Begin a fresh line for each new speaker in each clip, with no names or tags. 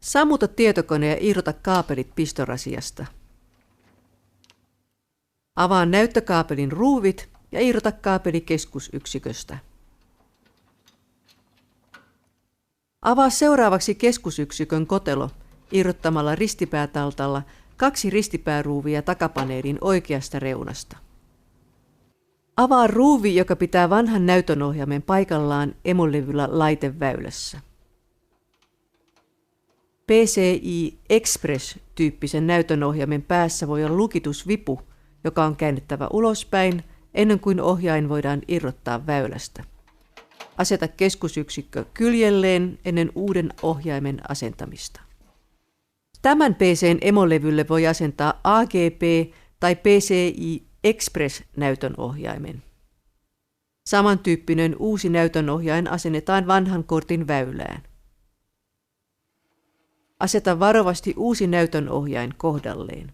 Sammuta tietokone ja irrota kaapelit pistorasiasta. Avaa näyttökaapelin ruuvit ja irrota kaapeli keskusyksiköstä. Avaa seuraavaksi keskusyksikön kotelo irrottamalla ristipäätaltalla 2 ristipääruuvia takapaneelin oikeasta reunasta. Avaa ruuvi, joka pitää vanhan näytönohjaimen paikallaan emolevyllä laiteväylässä. PCI Express-tyyppisen näytönohjaimen päässä voi olla lukitusvipu, joka on käännettävä ulospäin ennen kuin ohjain voidaan irrottaa väylästä. Aseta keskusyksikkö kyljelleen ennen uuden ohjaimen asentamista. Tämän PC:n emolevylle voi asentaa AGP- tai PCI Express-näytönohjaimen. Samantyyppinen uusi näytönohjain asennetaan vanhan kortin väylään. Aseta varovasti uusi näytönohjain kohdalleen.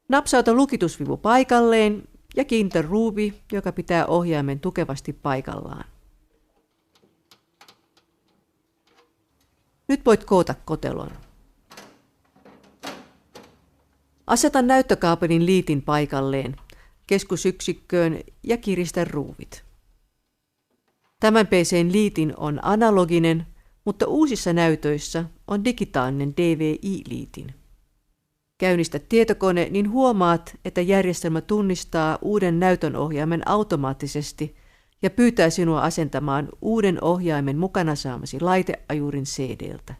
Napsauta lukitusvivu paikalleen ja kiinnitä ruuvi, joka pitää ohjaimen tukevasti paikallaan. Nyt voit koota kotelon. Aseta näyttökaapelin liitin paikalleen, keskusyksikköön ja kiristä ruuvit. Tämän PC:n liitin on analoginen, mutta uusissa näytöissä on digitaalinen DVI-liitin. Käynnistä tietokone, niin huomaat, että järjestelmä tunnistaa uuden näytönohjaimen automaattisesti ja pyytää sinua asentamaan uuden ohjaimen mukana saamasi laiteajurin CD:ltä.